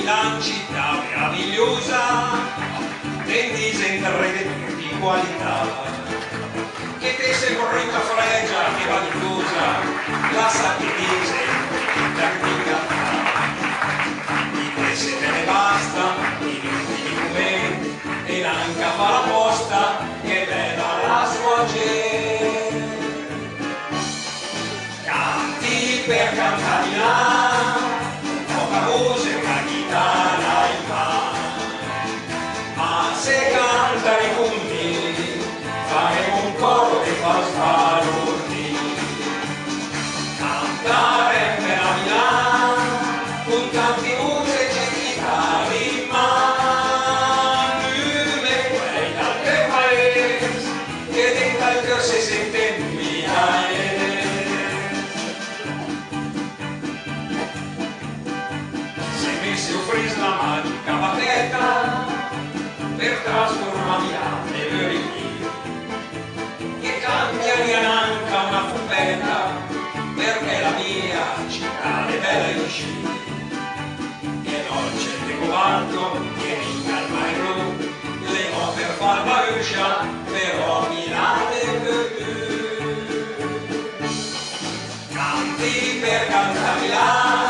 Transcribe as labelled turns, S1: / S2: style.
S1: Milano città meravigliosa, tendise in rete di qualità, che te sei corretta fregia, che vanitosa, la sapienza tecnica, di te se te ne basta, i documenti, e anche fa la posta, che bella la sua gente. Canti per cantare là, poca voce, una chitarra in mano, ma se cantare con me, faremo un coro che fa sbalordire. Cantare per la Milano, con tanti musici e chitarre in mano, e quei d'altre paesi, che dentro al cuore si sente mia. Si offrisse la magica battetta per trasformarmi le veriglie, che cambia neanche una fuffetta, perché la mia città è bella in sci, e dolce e cobalto, che mi calma il blu, le ho per far baruscia, però Milano è più. Canti per cantare Milano,